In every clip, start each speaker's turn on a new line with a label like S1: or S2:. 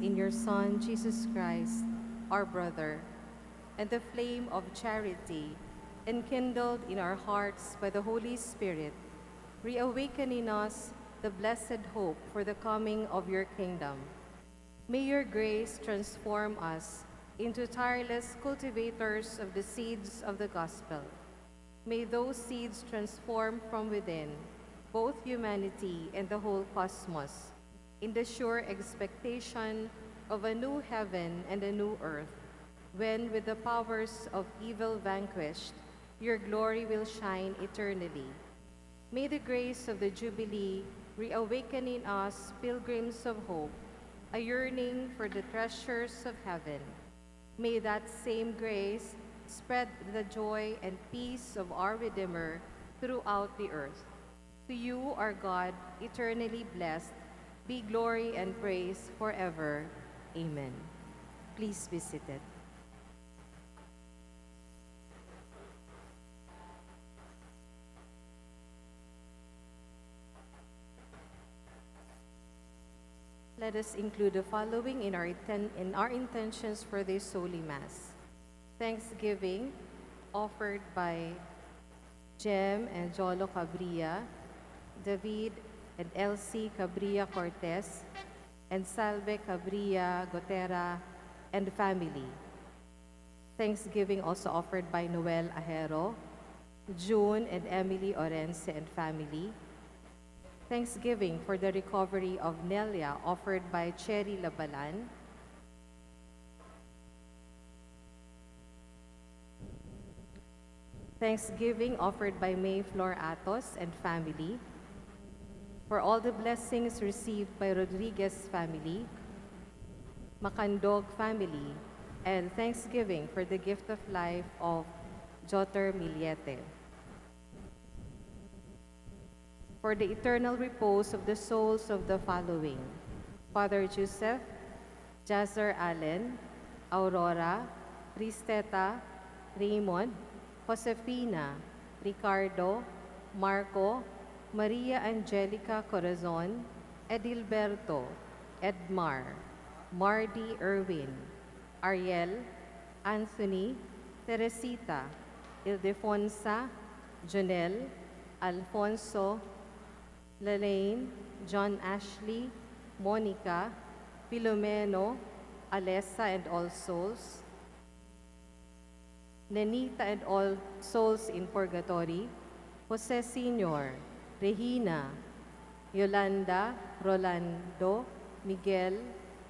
S1: in your Son, Jesus Christ, our brother, and the flame of charity, enkindled in our hearts by the Holy Spirit, reawaken in us the blessed hope for the coming of your kingdom. May your grace transform us into tireless cultivators of the seeds of the gospel. May those seeds transform from within both humanity and the whole cosmos in the sure expectation of a new heaven and a new earth, when with the powers of evil vanquished, your glory will shine eternally. May the grace of the Jubilee reawaken in us pilgrims of hope, a yearning for the treasures of heaven. May that same grace spread the joy and peace of our Redeemer throughout the earth. To you, our God, eternally blessed, be glory and praise forever. Amen. Please be seated. Let us include the following in our intentions for this Holy Mass. Thanksgiving offered by Jem and Jolo Cabria, David and Elsie Cabria Cortez, and Salve Cabria Gotera and family. Thanksgiving also offered by Noel Ajero, June and Emily Orense and family. Thanksgiving for the recovery of Nelia offered by Cherry Labalan. Thanksgiving offered by Mayflor Atos and family. For all the blessings received by Rodriguez family, Macandog family, and thanksgiving for the gift of life of Jotter Miliete. For the eternal repose of the souls of the following: Father Joseph, Jazzer Allen, Aurora, Cristeta, Raymond, Josefina, Ricardo, Marco, Maria Angelica Corazon, Edilberto, Edmar, Mardy Erwin, Ariel, Anthony, Teresita, Ildefonsa, Jonel, Alfonso, Lalaine, John Ashley, Monica, Filomeno, Alessa and all souls, Nenita and all souls in purgatory, Jose Sr., Regina, Yolanda, Rolando, Miguel,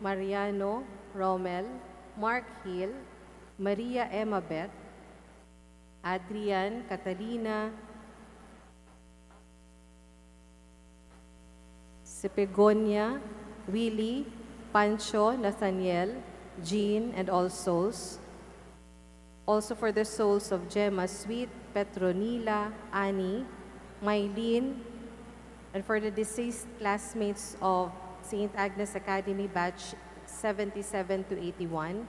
S1: Mariano, Rommel, Mark Hill, Maria Emma Beth, Adrian, Catalina, Sepegonia, Willie, Pancho, Nathaniel, Jean, and all souls. Also for the souls of Gemma Sweet, Petronila, Annie, Mylene, and for the deceased classmates of St. Agnes Academy batch 77 to 81,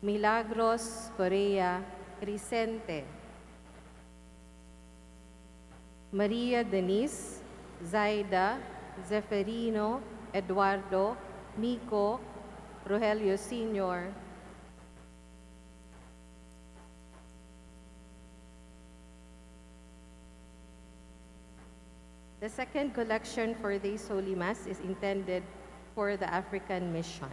S1: Milagros, Correa, Crisente, Maria Denise, Zaida, Zeferino, Eduardo, Nico, Rogelio Sr., The second collection for this Holy Mass is intended for the African Mission.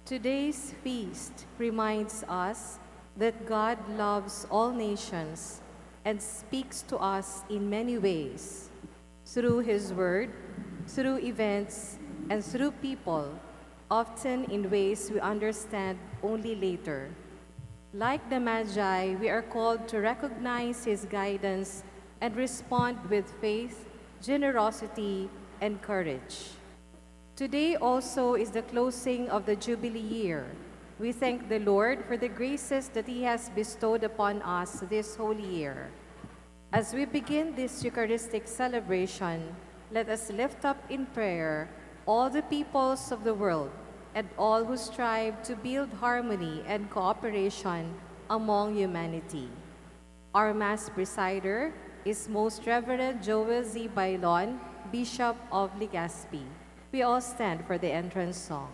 S1: Today's feast reminds us that God loves all nations and speaks to us in many ways, through His Word, through events, and through people, often in ways we understand only later. Like the Magi, we are called to recognize His guidance and respond with faith, generosity, and courage. Today also is the closing of the Jubilee year. We thank the Lord for the graces that He has bestowed upon us this holy year. As we begin this Eucharistic celebration, let us lift up in prayer all the peoples of the world and all who strive to build harmony and cooperation among humanity. Our Mass presider is Most Reverend Joel Z. Bailon, Bishop of Legazpi. We all stand for the entrance song.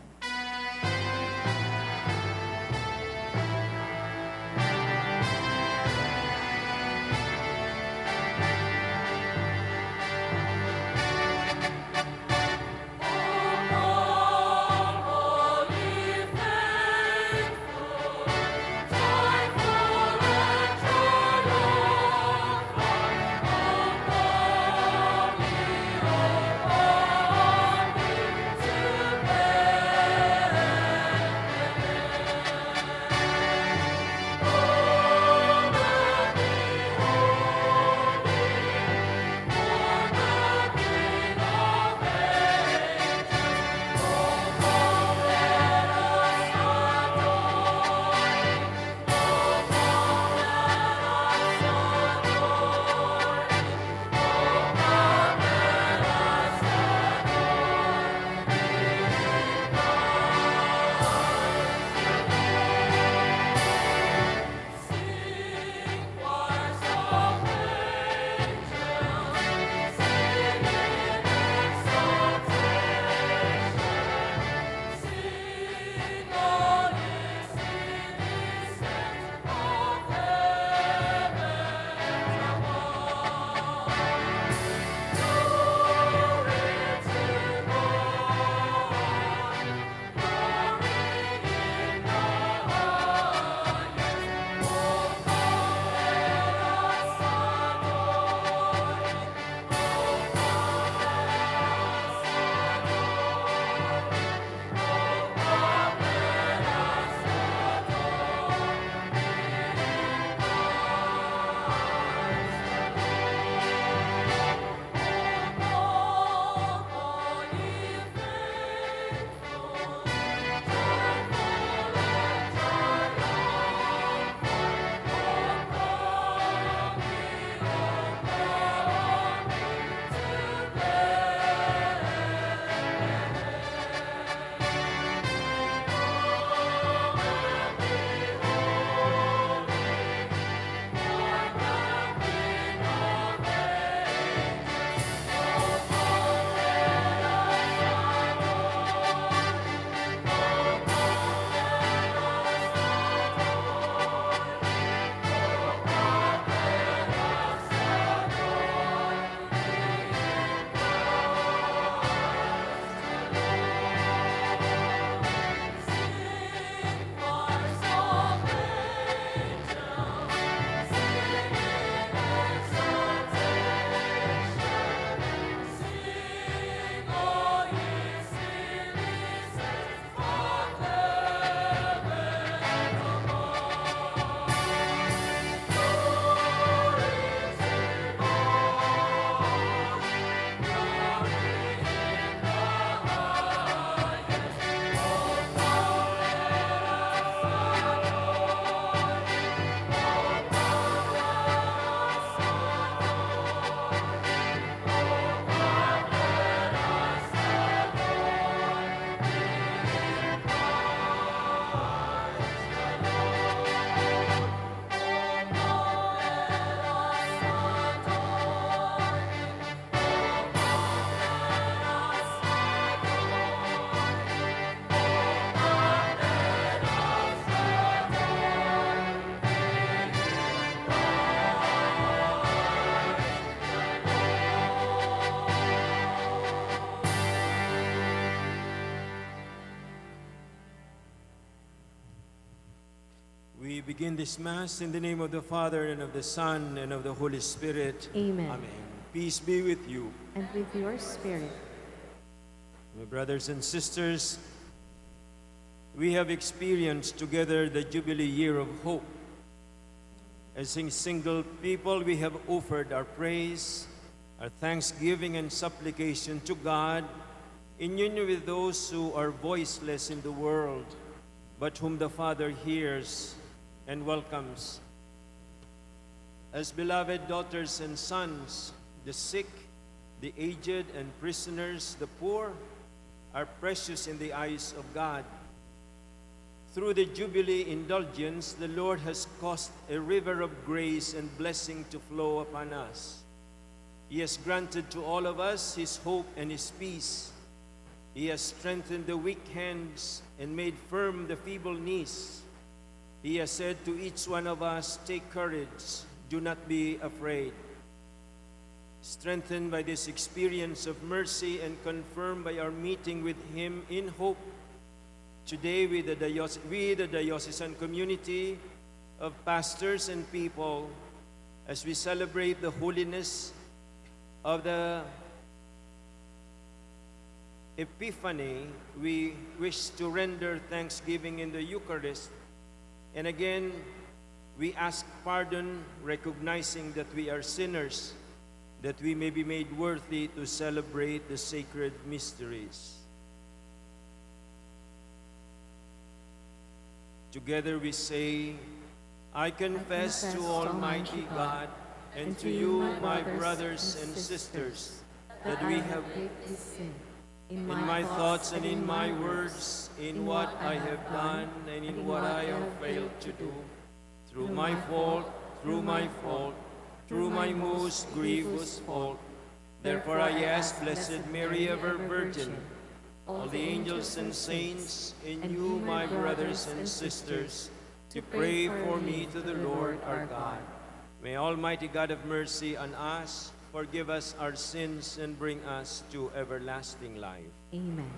S2: begin this Mass in the name of the Father, and of the Son, and of the Holy Spirit.
S1: Amen.
S2: Amen. Peace be with you.
S1: And with your spirit.
S2: My brothers and sisters, we have experienced together the Jubilee year of hope. As a single people, we have offered our praise, our thanksgiving and supplication to God in union with those who are voiceless in the world, but whom the Father hears and welcomes. As beloved daughters and sons, the sick, the aged and prisoners, the poor, are precious in the eyes of God. Through the Jubilee indulgence, the Lord has caused a river of grace and blessing to flow upon us. He has granted to all of us His hope and His peace. He has strengthened the weak hands and made firm the feeble knees. He has said to each one of us, "Take courage, do not be afraid." Strengthened by this experience of mercy and confirmed by our meeting with Him in hope, today we, the diocesan community of pastors and people, as we celebrate the holiness of the Epiphany, we wish to render thanksgiving in the Eucharist. And again, we ask pardon, recognizing that we are sinners, that we may be made worthy to celebrate the sacred mysteries. Together we say, I confess to Almighty God and to you, my brothers and sisters, that we have
S1: greatly sinned
S2: in my thoughts and in my words, in what I have done and in what I have failed to do, through my fault, through my most grievous fault. Therefore I ask Blessed Mary, ever Virgin, all the angels and saints, and you, my brothers and sisters, to pray for me to the Lord our God. May Almighty God have mercy on us, forgive us our sins, and bring us to everlasting life.
S1: Amen.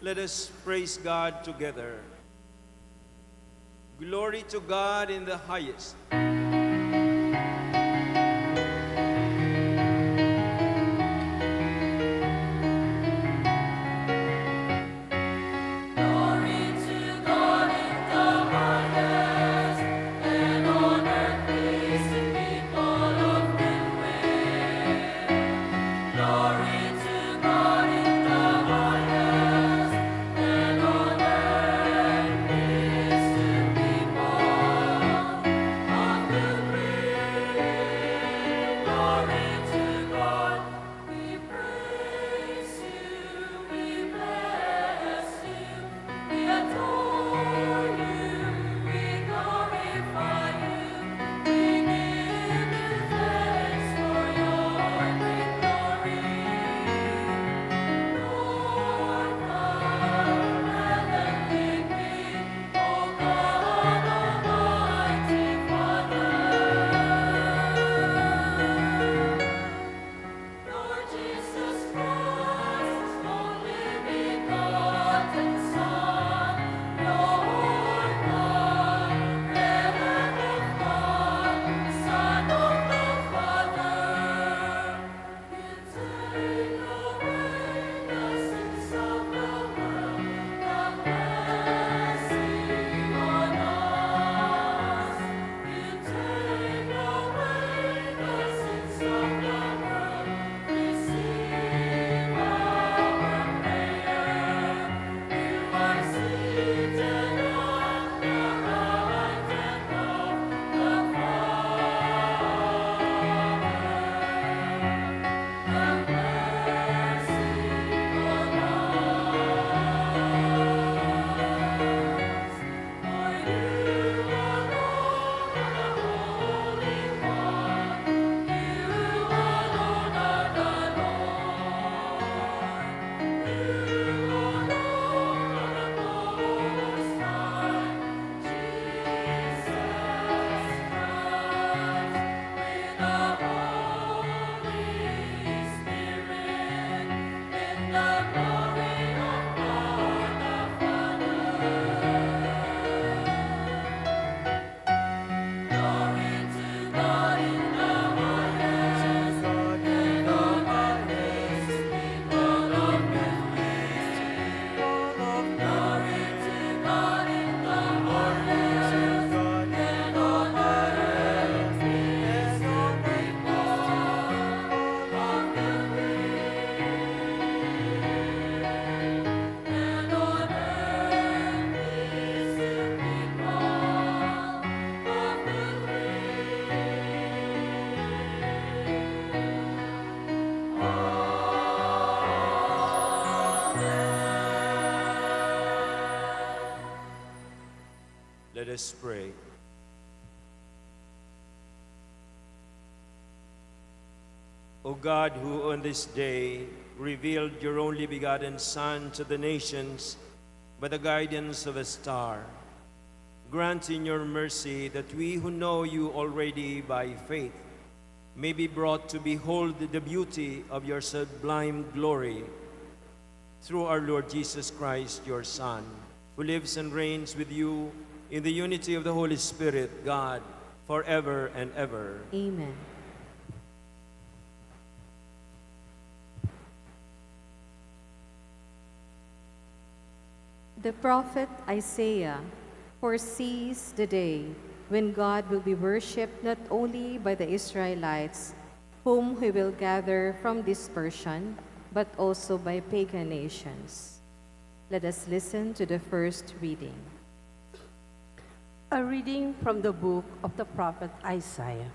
S2: Let us praise God together. Glory to God in the highest.
S3: On
S2: Let us pray. O God, who on this day revealed your only begotten Son to the nations by the guidance of a star, grant in your mercy that we who know you already by faith may be brought to behold the beauty of your sublime glory through our Lord Jesus Christ, your Son, who lives and reigns with you in the unity of the Holy Spirit, God, forever and ever.
S1: Amen. The prophet Isaiah foresees the day when God will be worshipped not only by the Israelites, whom he will gather from dispersion, but also by pagan nations. Let us listen to the first reading.
S3: A reading from the book of the prophet Isaiah.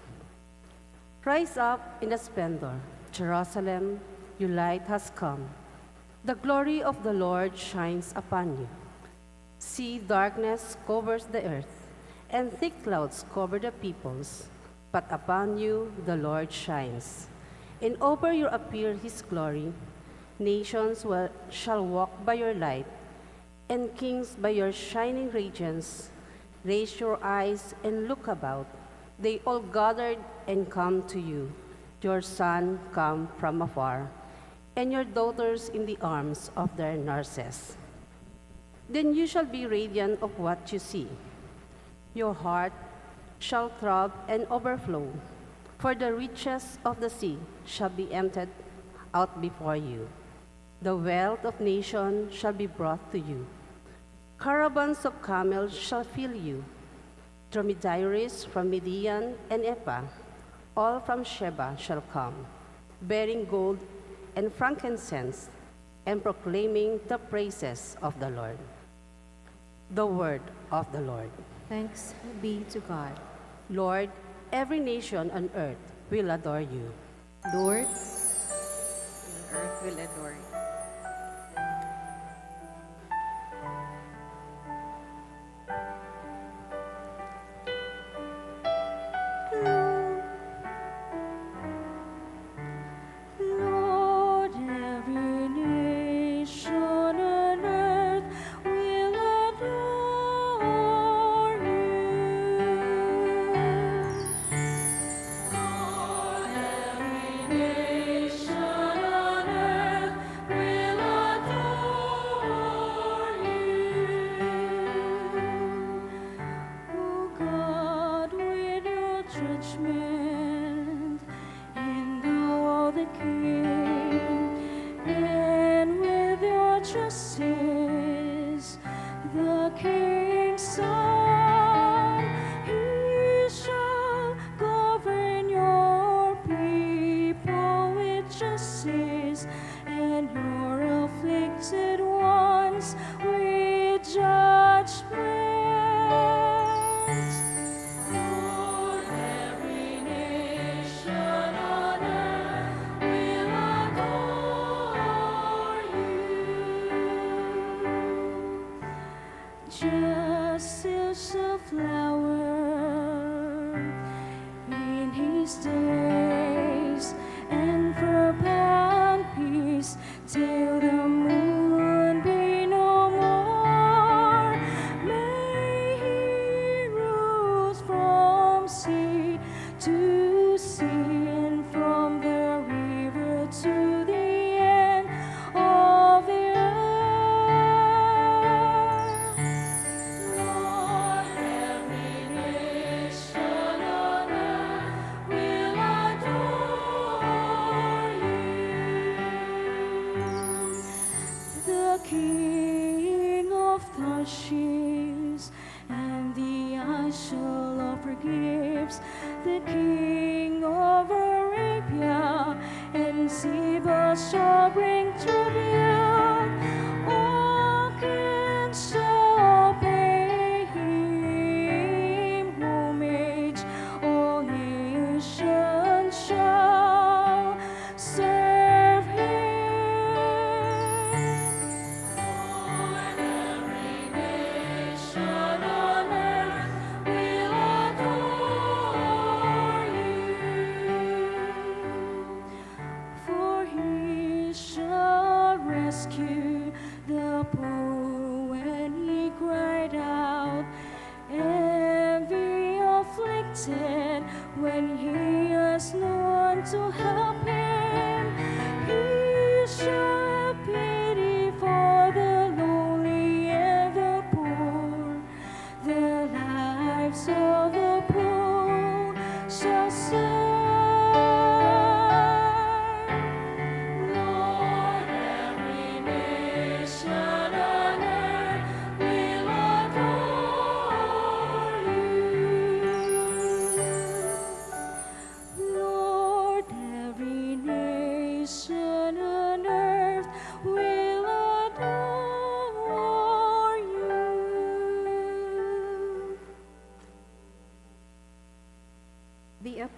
S3: Rise up in the splendor, Jerusalem, your light has come. The glory of the Lord shines upon you. See, darkness covers the earth, and thick clouds cover the peoples. But upon you the Lord shines, and over you appear his glory. Nations shall walk by your light, and kings by your shining radiance. Raise your eyes and look about. They all gathered and come to you. Your son come from afar, and your daughters in the arms of their nurses. Then you shall be radiant of what you see. Your heart shall throb and overflow, for the riches of the sea shall be emptied out before you. The wealth of nations shall be brought to you. Caravans of camels shall fill you. Dromedaries from Midian and Ephah, all from Sheba shall come, bearing gold and frankincense, and proclaiming the praises of the Lord. The word of the Lord.
S1: Thanks be to God.
S3: Lord, every nation on earth will adore you.
S1: Lord, the earth will adore you.
S4: Lord, every nation on earth will adore you. Lord, every nation on earth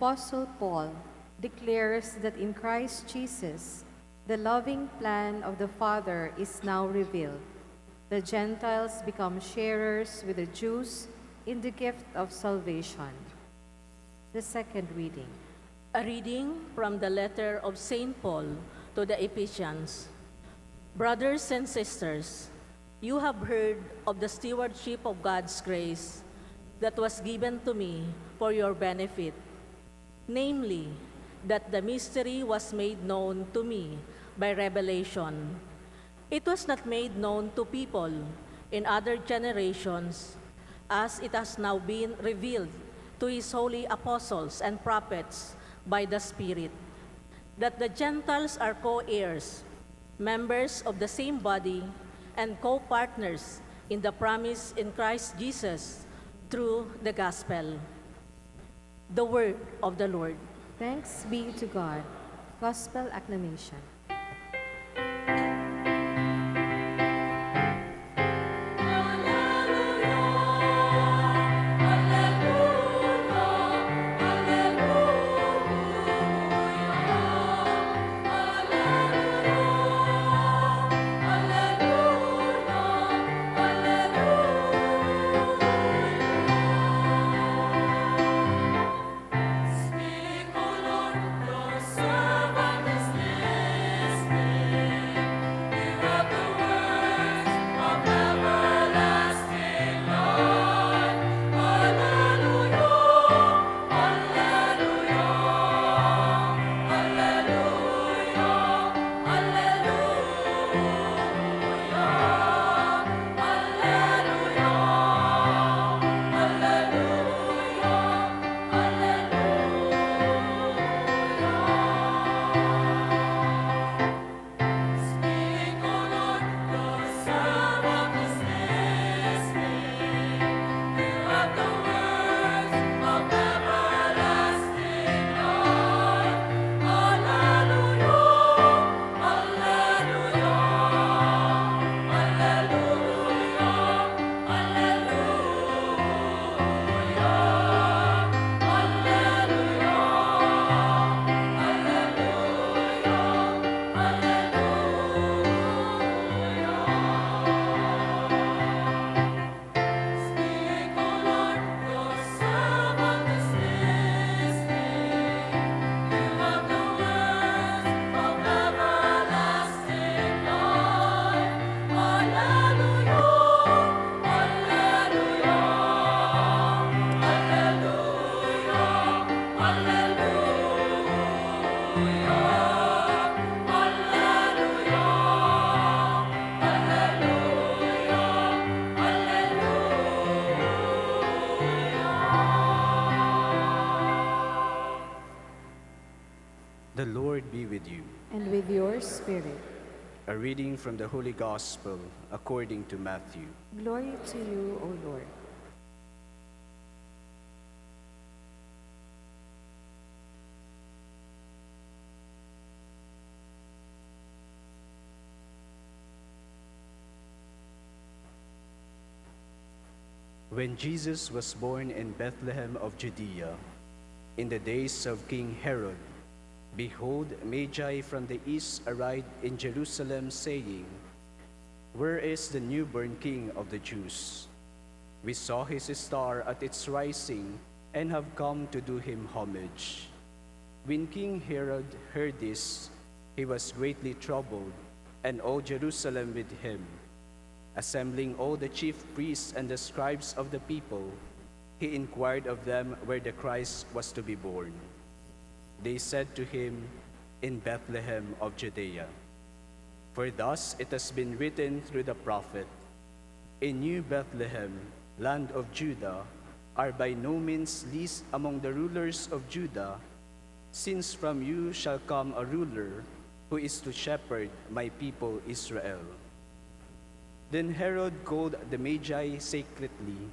S1: Apostle Paul declares that in Christ Jesus, the loving plan of the Father is now revealed. The Gentiles become sharers with the Jews in the gift of salvation. The second reading.
S3: A reading from the letter of St. Paul to the Ephesians. Brothers and sisters, you have heard of the stewardship of God's grace that was given to me for your benefit, namely, that the mystery was made known to me by revelation. It was not made known to people in other generations, as it has now been revealed to his holy apostles and prophets by the Spirit, that the Gentiles are co-heirs, members of the same body, and co-partners in the promise in Christ Jesus through the gospel. The word of the Lord.
S1: Thanks be to God. Gospel acclamation.
S5: The Lord be with you.
S1: And with your spirit.
S5: A reading from the Holy Gospel according to Matthew.
S1: Glory to you, O Lord.
S5: When Jesus was born in Bethlehem of Judea, in the days of King Herod, behold, Magi from the east arrived in Jerusalem, saying, "Where is the newborn King of the Jews? We saw his star at its rising and have come to do him homage." When King Herod heard this, he was greatly troubled, and all Jerusalem with him. Assembling all the chief priests and the scribes of the people, he inquired of them where the Christ was to be born. They said to him, "In Bethlehem of Judea. For thus it has been written through the prophet, In you, Bethlehem, land of Judah, are by no means least among the rulers of Judah, since from you shall come a ruler who is to shepherd my people Israel." Then Herod called the Magi secretly,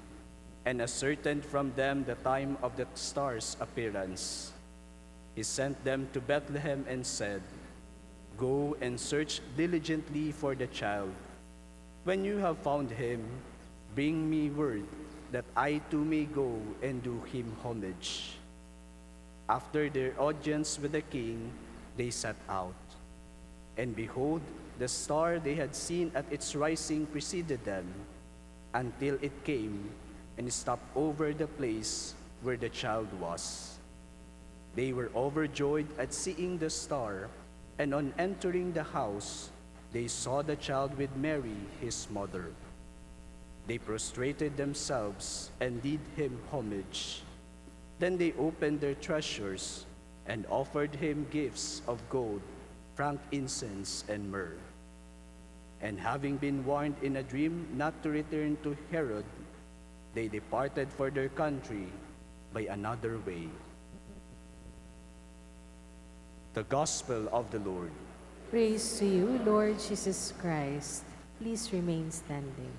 S5: and ascertained from them the time of the star's appearance. He sent them to Bethlehem and said, "Go and search diligently for the child. When you have found him, bring me word, that I too may go and do him homage." After their audience with the king, they set out. And behold, the star they had seen at its rising preceded them, until it came and stopped over the place where the child was. They were overjoyed at seeing the star, and on entering the house, they saw the child with Mary, his mother. They prostrated themselves and did him homage. Then they opened their treasures and offered him gifts of gold, frankincense, and myrrh. And having been warned in a dream not to return to Herod, they departed for their country by another way. The Gospel of the Lord.
S1: Praise to you, Lord Jesus Christ. Please remain standing.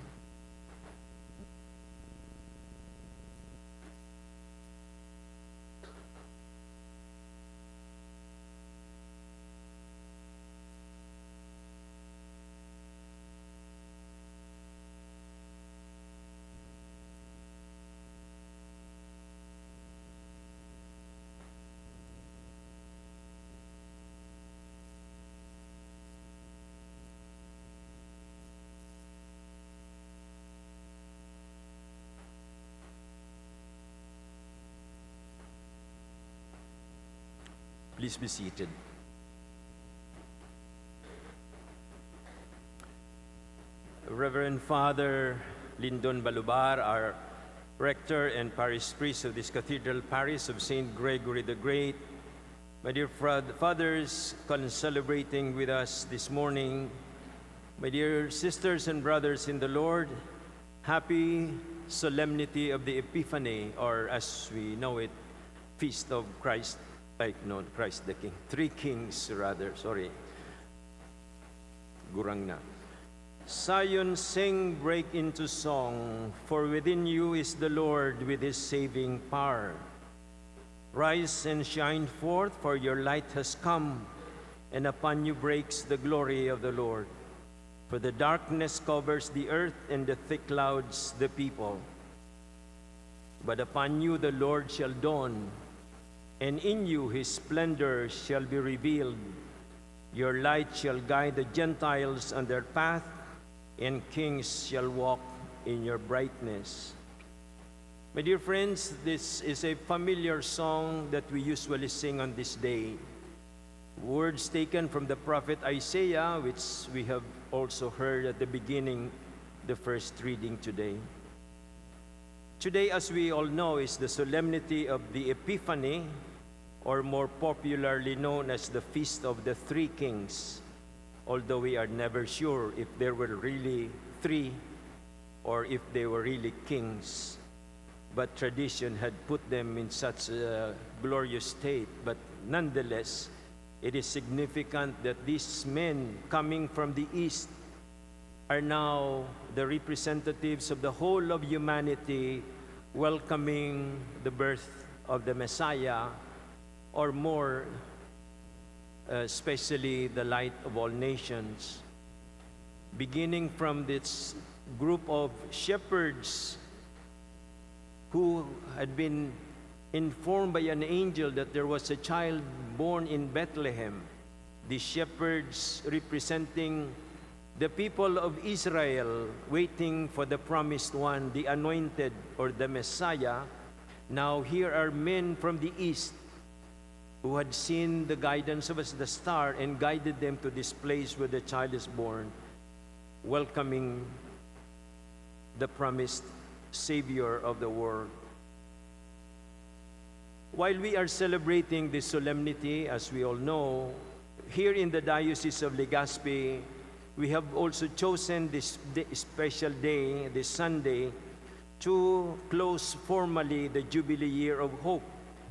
S2: Please be seated. Reverend Father Lindon Balubar, our rector and parish priest of this cathedral parish of St. Gregory the Great, my dear fathers celebrating with us this morning, my dear sisters and brothers in the Lord, happy solemnity of the Epiphany, or as we know it, Feast of Christ. Christ the King. Three Kings, rather. Sorry. Gurang na. Zion, sing, break into song, for within you is the Lord with his saving power. Rise and shine forth, for your light has come, and upon you breaks the glory of the Lord. For the darkness covers the earth, and the thick clouds the people. But upon you the Lord shall dawn, and in you his splendor shall be revealed. Your light shall guide the Gentiles on their path, and kings shall walk in your brightness. My dear friends, this is a familiar song that we usually sing on this day. Words taken from the prophet Isaiah, which we have also heard at the beginning, the first reading today. Today, as we all know, is the solemnity of the Epiphany, or more popularly known as the Feast of the Three Kings, although we are never sure if there were really three or if they were really kings. But tradition had put them in such a glorious state. But nonetheless, it is significant that these men coming from the East are now the representatives of the whole of humanity, welcoming the birth of the Messiah, or more especially the light of all nations. Beginning from this group of shepherds who had been informed by an angel that there was a child born in Bethlehem. The shepherds representing the people of Israel waiting for the promised one, the anointed, or the Messiah. Now here are men from the East who had seen the guidance of the star and guided them to this place where the child is born, welcoming the promised Savior of the world. While we are celebrating this solemnity, as we all know, here in the Diocese of Legazpi, we have also chosen this special day, this Sunday, to close formally the Jubilee Year of Hope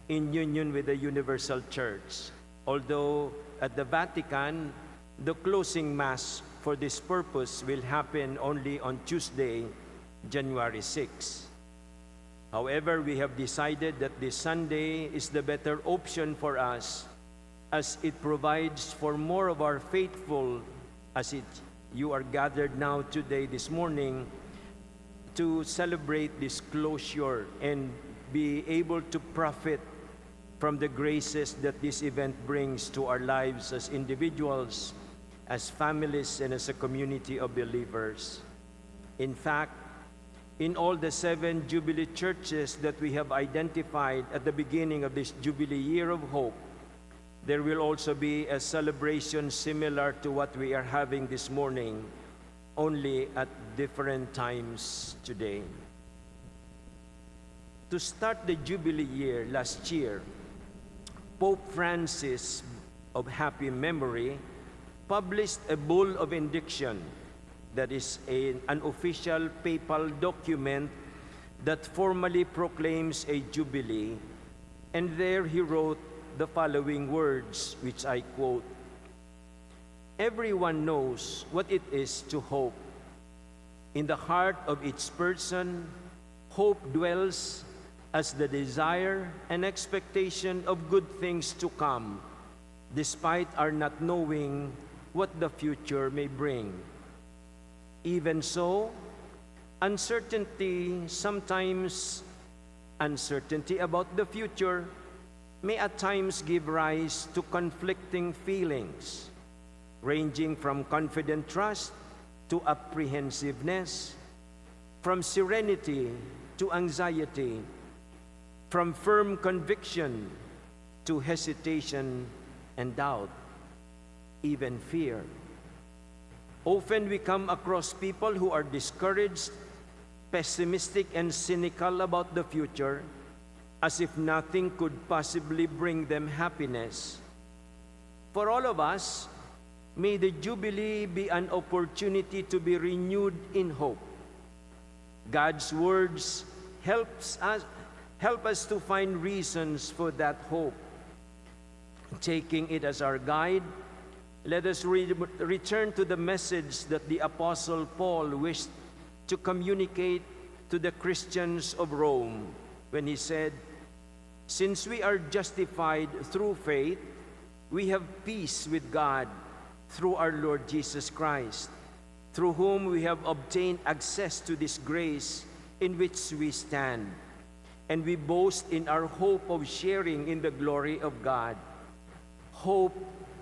S2: in union with the Universal Church. Although at the Vatican, the closing Mass for this purpose will happen only on Tuesday, January 6. However, we have decided that this Sunday is the better option for us, as it provides for more of our faithful, you are gathered now today, this morning, to celebrate this closure and be able to profit from the graces that this event brings to our lives as individuals, as families, and as a community of believers. In fact, in all the 7 Jubilee churches that we have identified at the beginning of this Jubilee Year of Hope, there will also be a celebration similar to what we are having this morning, only at different times today. To start the Jubilee year last year, Pope Francis, of happy memory, published a bull of indiction that is an official papal document that formally proclaims a jubilee. And there he wrote the following words, which I quote: "Everyone knows what it is to hope. In the heart of each person, hope dwells as the desire and expectation of good things to come, despite our not knowing what the future may bring. Even so, uncertainty about the future may at times give rise to conflicting feelings, ranging from confident trust to apprehensiveness, from serenity to anxiety, from firm conviction to hesitation and doubt, even fear. Often we come across people who are discouraged, pessimistic, and cynical about the future, as if nothing could possibly bring them happiness. For all of us, may the Jubilee be an opportunity to be renewed in hope. God's words help us to find reasons for that hope. Taking it as our guide, let us return to the message that the Apostle Paul wished to communicate to the Christians of Rome when he said, "Since we are justified through faith, we have peace with God through our Lord Jesus Christ, through whom we have obtained access to this grace in which we stand, and we boast in our hope of sharing in the glory of God." Hope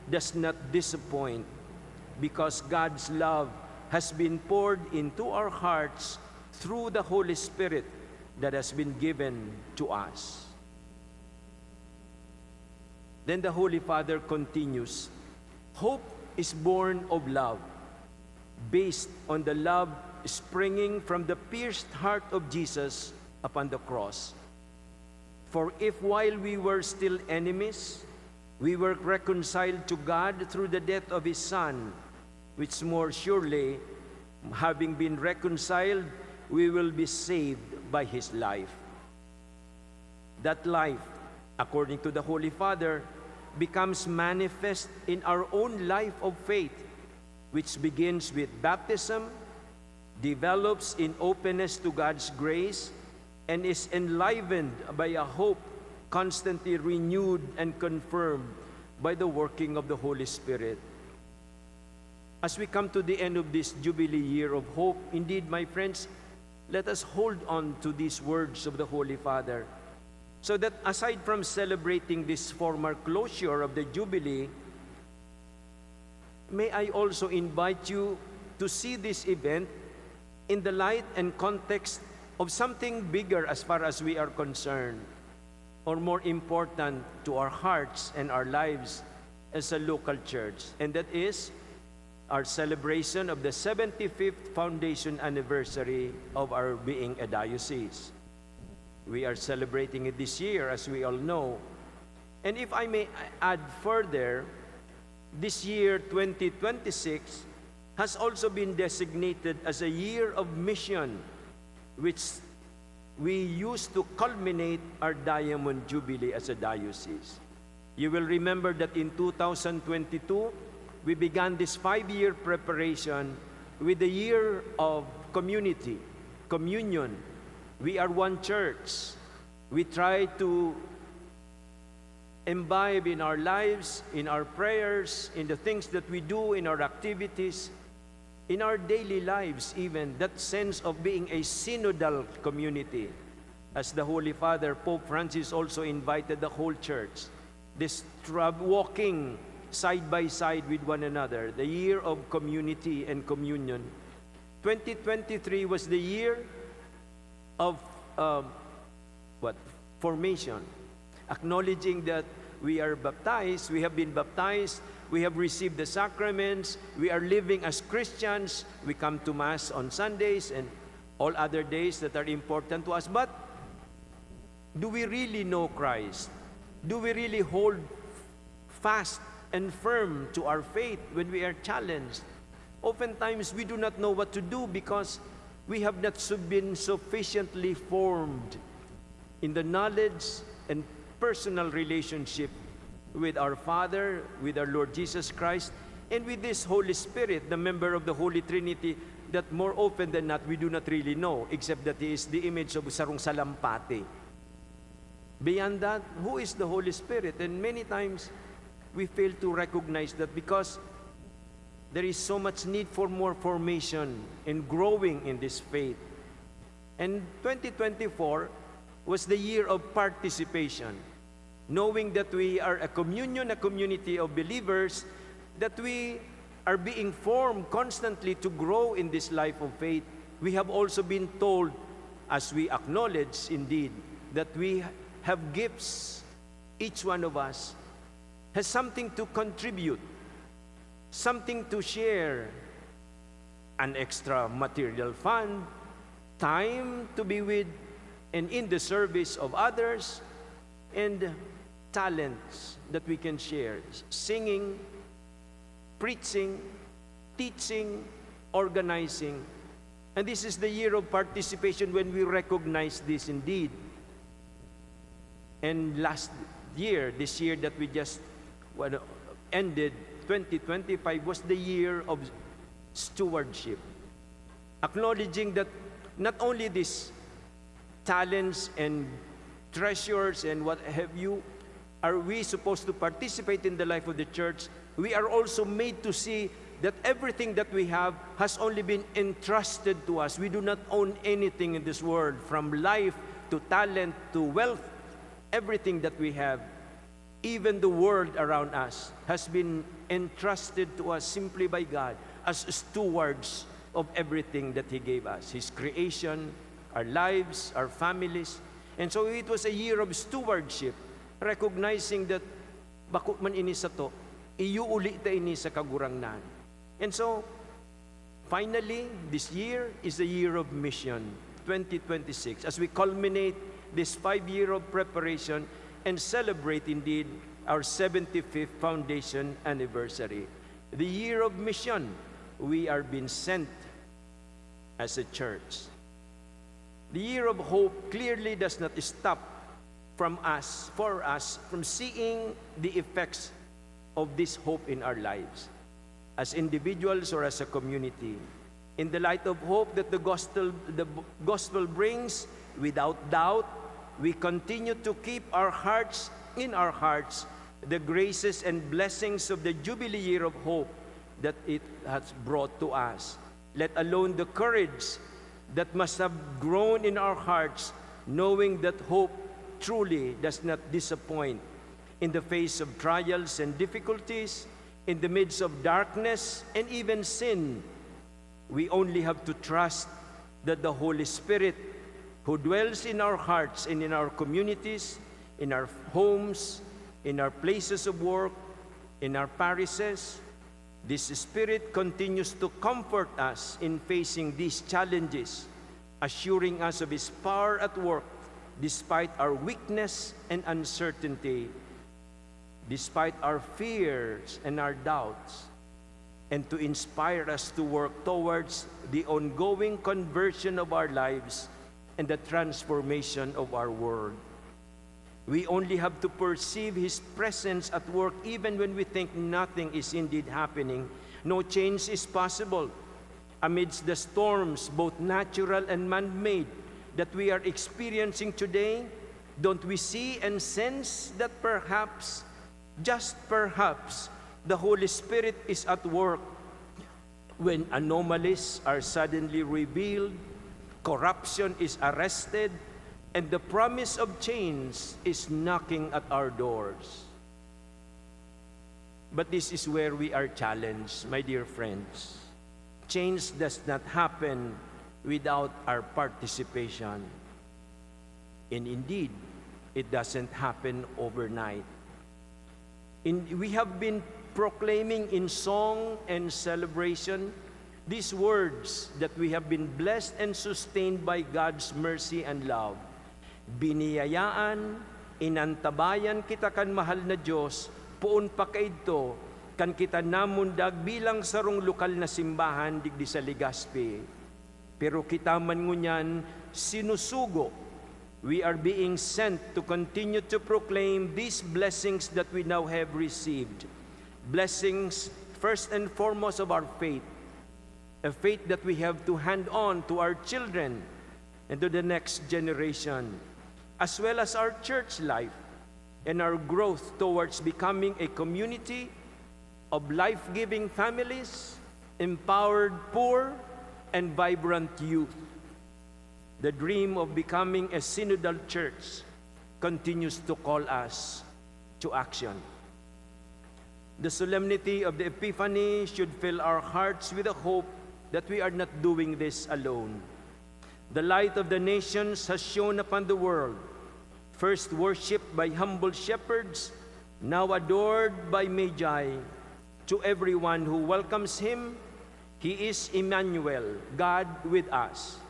S2: does not disappoint, because God's love has been poured into our hearts through the Holy Spirit that has been given to us. Then the Holy Father continues, "Hope is born of love, based on the love springing from the pierced heart of Jesus upon the cross. For if while we were still enemies, we were reconciled to God through the death of His Son, which more surely, having been reconciled, we will be saved by His life. That life, according to the Holy Father, becomes manifest in our own life of faith, which begins with baptism, develops in openness to God's grace, and is enlivened by a hope constantly renewed and confirmed by the working of the Holy Spirit." As we come to the end of this Jubilee Year of Hope, indeed, my friends, let us hold on to these words of the Holy Father, so that aside from celebrating this formal closure of the Jubilee, may I also invite you to see this event in the light and context of something bigger as far as we are concerned, or more important to our hearts and our lives as a local church, and that is our celebration of the 75th foundation anniversary of our being a diocese. We are celebrating it this year, as we all know. And if I may add further, this year, 2026, has also been designated as a year of mission, which we used to culminate our Diamond Jubilee as a diocese. You will remember that in 2022, we began this 5-year preparation with the year of community, communion. We are one church. We try to imbibe in our lives, in our prayers, in the things that we do, in our activities, in our daily lives even, that sense of being a synodal community, as the Holy Father, Pope Francis, also invited the whole church, this walking side by side with one another, the year of community and communion. 2023 was the year of formation, acknowledging that we are baptized, we have been baptized, we have received the sacraments, we are living as Christians, we come to Mass on Sundays and all other days that are important to us. But do we really know Christ? Do we really hold fast and firm to our faith when we are challenged? Oftentimes, we do not know what to do because we have not been sufficiently formed in the knowledge and personal relationship with our Father, with our Lord Jesus Christ, and with this Holy Spirit, the member of the Holy Trinity, that more often than not, we do not really know, except that He is the image of sarong salampati. Beyond that, who is the Holy Spirit? And many times, we fail to recognize that because there is so much need for more formation and growing in this faith. And 2024 was the year of participation, knowing that we are a communion, a community of believers, that we are being formed constantly to grow in this life of faith. We have also been told, as we acknowledge indeed, that we have gifts. Each one of us has something to contribute, something to share, an extra material fund, time to be with and in the service of others, and talents that we can share, singing, preaching, teaching, organizing. And this is the year of participation when we recognize this indeed. And last year, this year that we just ended, 2025, was the year of stewardship. Acknowledging that not only these talents and treasures and what have you, are we supposed to participate in the life of the church, we are also made to see that everything that we have has only been entrusted to us. We do not own anything in this world, from life to talent to wealth. Everything that we have, even the world around us, has been entrusted to us simply by God as stewards of everything that He gave us, His creation, our lives, our families. And so it was a year of stewardship, recognizing that bako man ini sa to, iuuli ta ini sa kagurangnan. And so, finally, this year is the year of mission, 2026, as we culminate this 5-year of preparation and celebrate indeed our 75th foundation anniversary. The year of mission, we are being sent as a church. The year of hope clearly does not stop for us from seeing the effects of this hope in our lives as individuals or as a community. In the light of hope that the gospel brings, without doubt, we continue to keep in our hearts the graces and blessings of the Jubilee year of hope that it has brought to us, let alone the courage that must have grown in our hearts, knowing that hope truly does not disappoint in the face of trials and difficulties, in the midst of darkness and even sin. We only have to trust that the Holy Spirit, who dwells in our hearts and in our communities, in our homes, in our places of work, in our parishes, this Spirit continues to comfort us in facing these challenges, assuring us of His power at work despite our weakness and uncertainty, despite our fears and our doubts, and to inspire us to work towards the ongoing conversion of our lives and the transformation of our world. We only have to perceive His presence at work even when we think nothing is indeed happening. No change is possible amidst the storms, both natural and man-made, that we are experiencing today. Don't we see and sense that perhaps, just perhaps, the Holy Spirit is at work when anomalies are suddenly revealed, corruption is arrested, and the promise of change is knocking at our doors. But this is where we are challenged, my dear friends. Change does not happen without our participation. And indeed, it doesn't happen overnight. We have been proclaiming in song and celebration these words that we have been blessed and sustained by God's mercy and love. Biniyayaan, inantabayan kita kan mahal na Diyos, puon pa kaidto, kan kita namundag bilang sarong lokal na simbahan digdi sa Legazpi. Pero kita man ngunyan sinusugo. We are being sent to continue to proclaim these blessings that we now have received. Blessings first and foremost of our faith, a faith that we have to hand on to our children and to the next generation, as well as our church life and our growth towards becoming a community of life-giving families, empowered poor, and vibrant youth. The dream of becoming a synodal church continues to call us to action. The solemnity of the Epiphany should fill our hearts with a hope that we are not doing this alone. The light of the nations has shone upon the world, first worshipped by humble shepherds, now adored by Magi. To everyone who welcomes him, he is Emmanuel, God with us.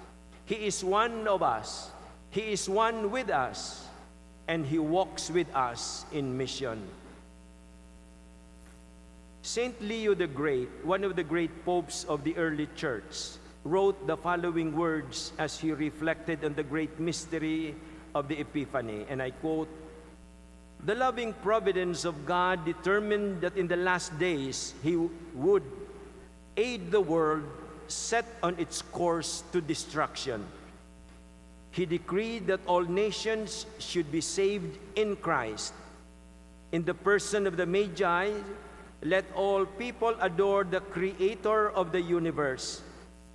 S2: He is one of us. He is one with us, and he walks with us in mission. Saint Leo the Great, one of the great popes of the early church, wrote the following words as he reflected on the great mystery of the Epiphany, and I quote, "The loving providence of God determined that in the last days he would aid the world set on its course to destruction. He decreed that all nations should be saved in Christ. In the person of the Magi, let all people adore the Creator of the universe.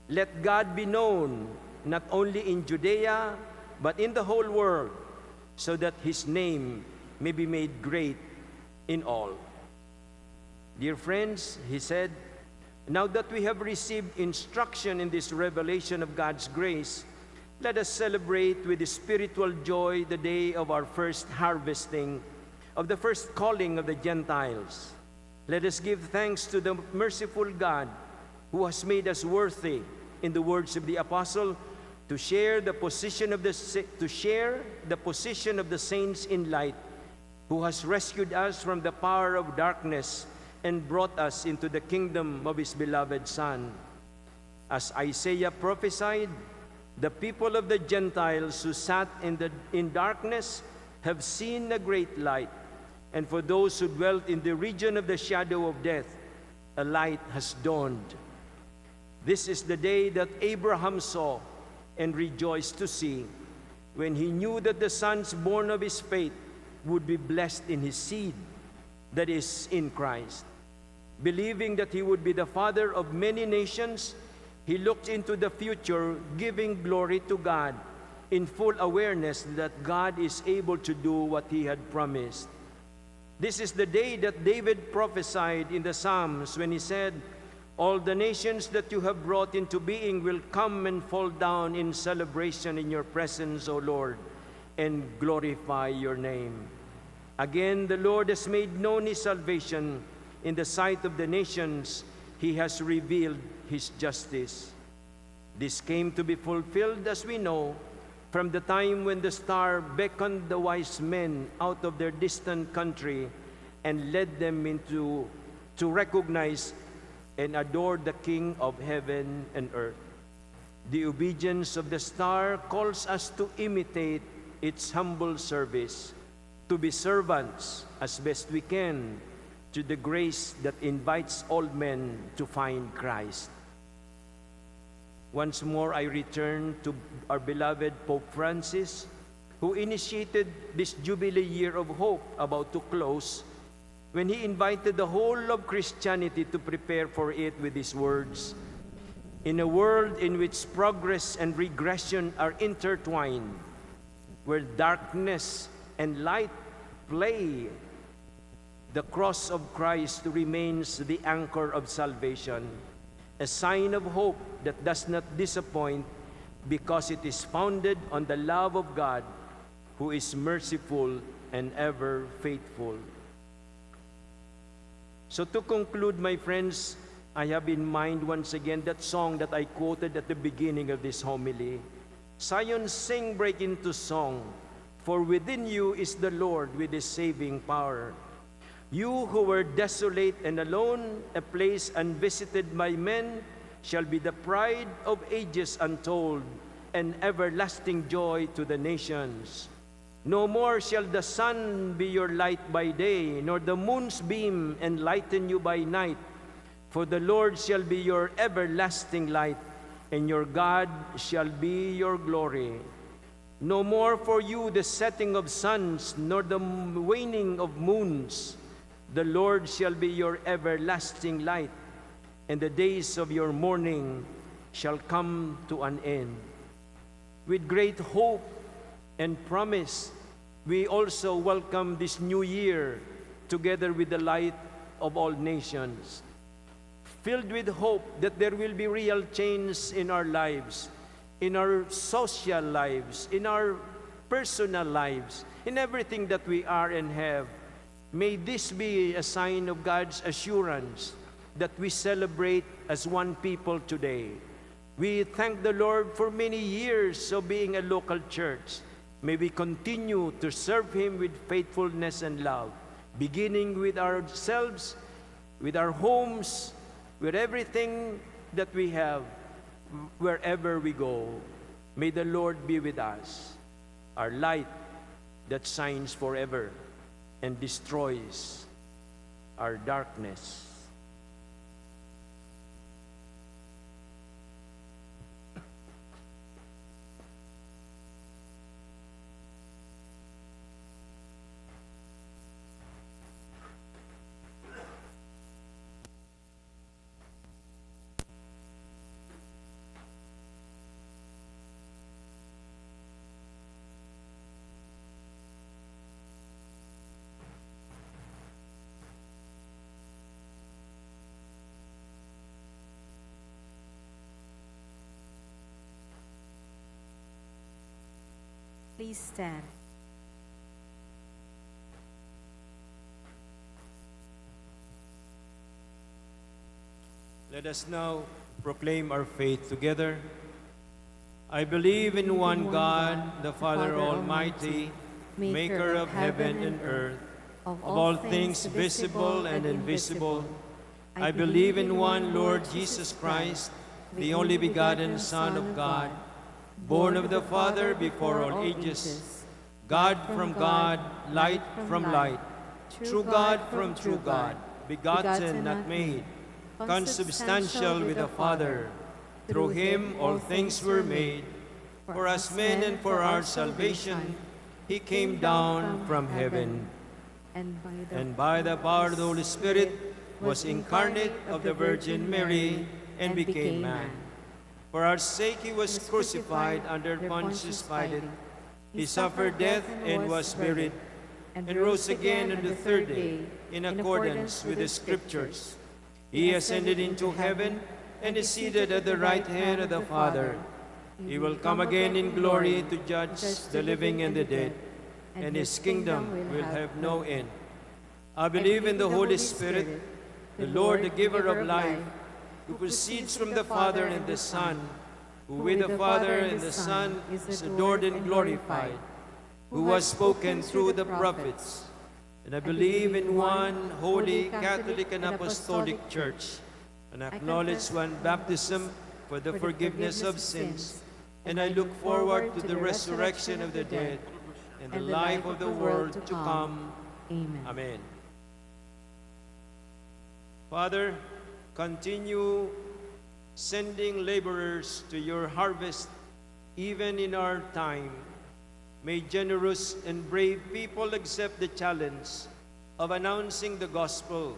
S2: Let God be known not only in Judea, but in the whole world, so that his name may be made great in all." Dear friends, he said, now that we have received instruction in this revelation of God's grace, let us celebrate with spiritual joy the day of our first harvesting, of the first calling of the Gentiles. Let us give thanks to the merciful God who has made us worthy, in the words of the apostle, to share the position of the saints in light, who has rescued us from the power of darkness and brought us into the kingdom of his beloved Son. As Isaiah prophesied, the people of the Gentiles who sat in darkness have seen a great light, and for those who dwelt in the region of the shadow of death, a light has dawned. This is the day that Abraham saw and rejoiced to see, when he knew that the sons born of his faith would be blessed in his seed, that is, in Christ. Believing that he would be the father of many nations, he looked into the future, giving glory to God, in full awareness that God is able to do what he had promised. This is the day that David prophesied in the Psalms when he said, "All the nations that you have brought into being will come and fall down in celebration in your presence, O Lord, and glorify your name." Again, the Lord has made known his salvation. In the sight of the nations, he has revealed his justice. This came to be fulfilled, as we know, from the time when the star beckoned the wise men out of their distant country and led them to recognize and adore the King of heaven and earth. The obedience of the star calls us to imitate its humble service, to be servants as best we can, to the grace that invites all men to find Christ. Once more, I return to our beloved Pope Francis, who initiated this Jubilee Year of Hope about to close, when he invited the whole of Christianity to prepare for it with these words, "In a world in which progress and regression are intertwined, where darkness and light play, the cross of Christ remains the anchor of salvation, a sign of hope that does not disappoint because it is founded on the love of God, who is merciful and ever faithful. So to conclude, my friends, I have in mind once again that song that I quoted at the beginning of this homily. Zion, sing, break into song, for within you is the Lord with his saving power. You who were desolate and alone, a place unvisited by men, shall be the pride of ages untold, and everlasting joy to the nations. No more shall the sun be your light by day, nor the moon's beam enlighten you by night. For the Lord shall be your everlasting light, and your God shall be your glory. No more for you the setting of suns, nor the waning of moons. The Lord shall be your everlasting light, and the days of your mourning shall come to an end. With great hope and promise, we also welcome this new year together with the light of all nations. Filled with hope that there will be real change in our lives, in our social lives, in our personal lives, in everything that we are and have. May this be a sign of God's assurance that we celebrate as one people today. We thank the Lord for many years of being a local church. May we continue to serve Him with faithfulness and love, beginning with ourselves, with our homes, with everything that we have, wherever we go. May the Lord be with us, our light that shines forever and destroys our darkness.
S1: Please stand.
S2: Let us now proclaim our faith together. I believe in one God, the Father Almighty, maker of heaven and earth, of all things visible and invisible. I believe in one Lord Jesus Christ, the only begotten Son of God, born of the Father before all ages, God from God, light from light, true God from true God, begotten, not made, consubstantial with the Father. Through him all things were made. For us men and for our salvation, he came down from heaven, and by the power of the Holy Spirit was incarnate of the Virgin Mary and became man. For our sake he was crucified under Pontius Pilate. He suffered death and was buried, and rose again on the third day, in accordance with the Scriptures. He ascended into heaven and is seated at the right hand of the Father. He will come again in glory to judge the living and the dead, and his kingdom will have no end. I believe in the Holy Spirit, the Lord, the giver of life, who proceeds from the Father and the Son, who with the Father and the Son is adored and glorified, who was spoken through the prophets. And I believe in one holy, Catholic, and Apostolic Church, and acknowledge one baptism for the forgiveness of sins. And I look forward to the resurrection of the dead and the life of the world to come.
S1: Amen.
S2: Amen. Father, continue sending laborers to your harvest, even in our time. May generous and brave people accept the challenge of announcing the gospel.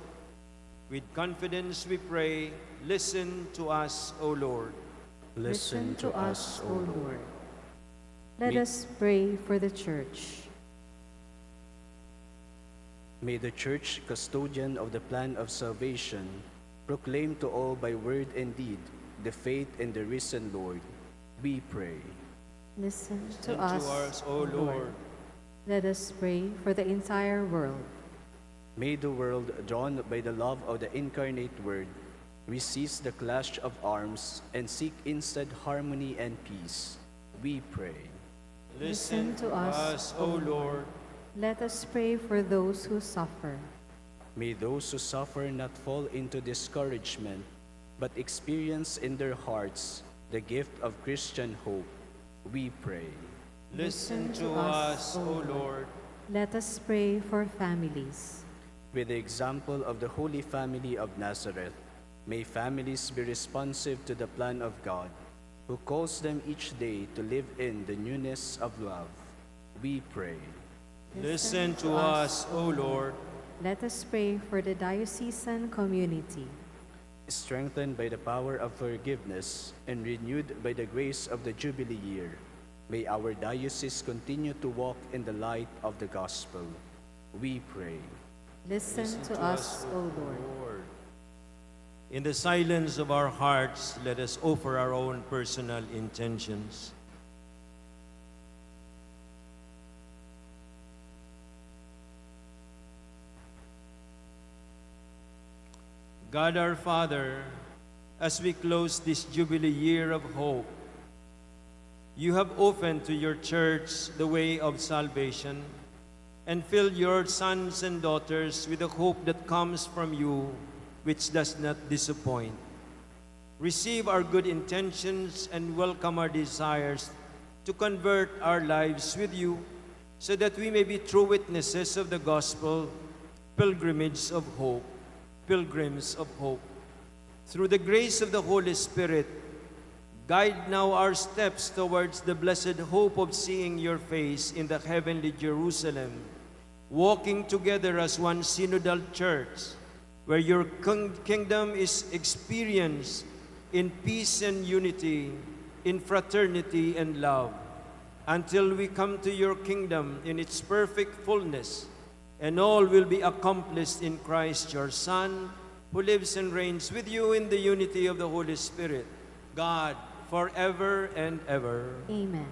S2: With confidence we pray, listen to us, O Lord.
S1: Listen to us, O Lord. Let
S5: May-
S1: us pray for the Church.
S5: May the Church, custodian of the plan of salvation, proclaim to all by word and deed the faith in the risen Lord. We pray.
S1: Listen to
S2: And
S1: us,
S2: to us, O Lord.
S1: Let us pray for the entire world.
S5: May the world, drawn by the love of the incarnate Word, resist the clash of arms and seek instead harmony and peace. We pray.
S2: Listen to us, O Lord.
S1: Let us pray for those who suffer.
S5: May those who suffer not fall into discouragement, but experience in their hearts the gift of Christian hope. We pray.
S2: Listen to us, O Lord.
S1: Let us pray for families.
S5: With the example of the Holy Family of Nazareth, may families be responsive to the plan of God, who calls them each day to live in the newness of love. We pray.
S2: Listen to us, O Lord.
S1: Let us pray for the diocesan community.
S5: Strengthened by the power of forgiveness and renewed by the grace of the Jubilee year, may our diocese continue to walk in the light of the gospel. We pray.
S1: Listen to us, O Lord.
S2: Lord. In the silence of our hearts, let us offer our own personal intentions. God our Father, as we close this Jubilee year of hope, you have opened to your church the way of salvation and filled your sons and daughters with the hope that comes from you, which does not disappoint. Receive our good intentions and welcome our desires to convert our lives with you so that we may be true witnesses of the gospel, pilgrims of hope. Through the grace of the Holy Spirit, guide now our steps towards the blessed hope of seeing your face in the heavenly Jerusalem, walking together as one synodal church, where your kingdom is experienced in peace and unity, in fraternity and love, until we come to your kingdom in its perfect fullness, and all will be accomplished in Christ your Son, who lives and reigns with you in the unity of the Holy Spirit, God, forever and ever.
S1: Amen.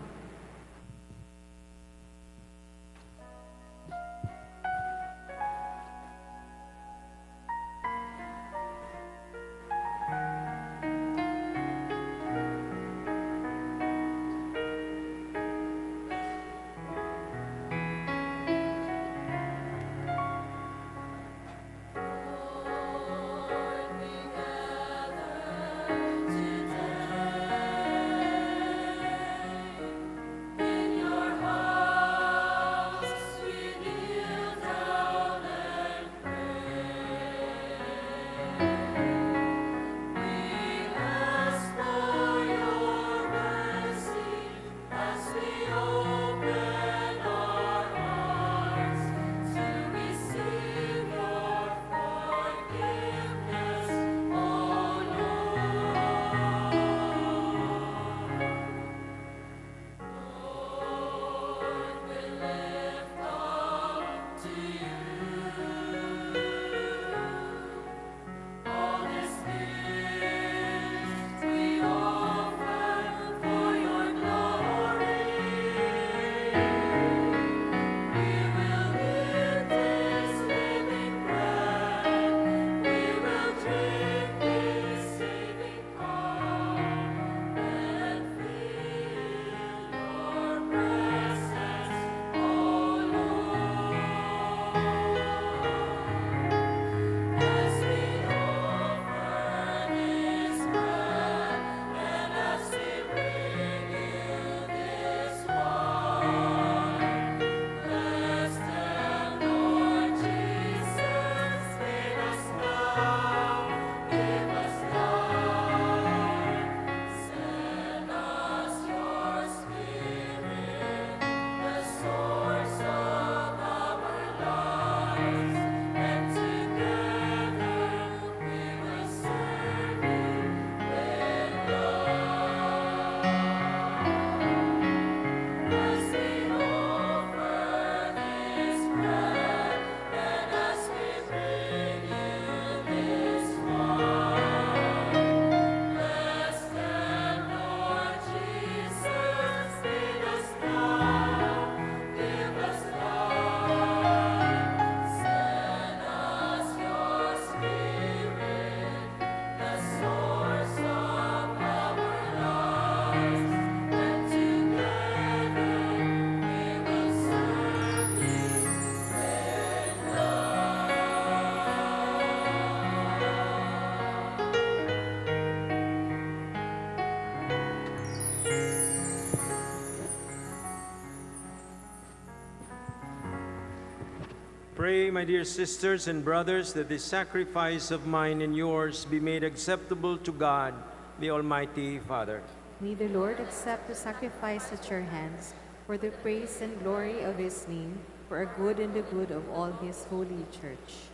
S2: Pray, my dear sisters and brothers, that this sacrifice of mine and yours be made acceptable to God, the Almighty Father.
S1: May the Lord accept the sacrifice at your hands for the praise and glory of his name, for our good and the good of all his holy church.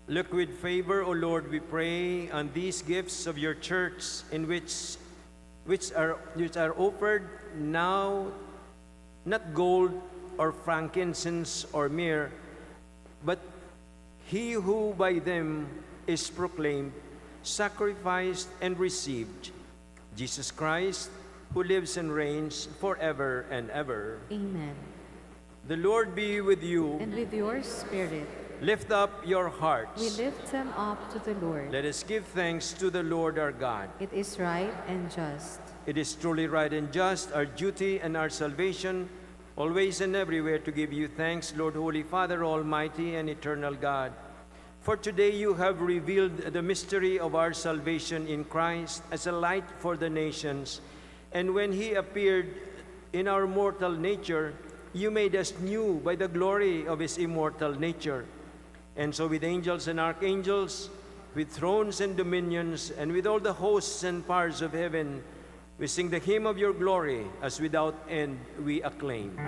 S2: Look with favor, O Lord, we pray, on these gifts of your church, in which are offered now, not gold or frankincense or myrrh, but he who by them is proclaimed, sacrificed, and received, Jesus Christ, who lives and reigns forever and ever.
S1: Amen.
S2: The Lord be with you.
S1: And with your spirit,
S2: Lift up your hearts.
S1: we lift them up to the Lord.
S2: Let us give thanks to the Lord our God.
S1: It is right and just.
S2: It is truly right and just, our duty and our salvation, always and everywhere to give you thanks, Lord, Holy Father, Almighty and eternal God. For today you have revealed the mystery of our salvation in Christ as a light for the nations. And when he appeared in our mortal nature, you made us new by the glory of his immortal nature. And so with angels and archangels, with thrones and dominions, and with all the hosts and powers of heaven, we sing the hymn of your glory, as without end we acclaim.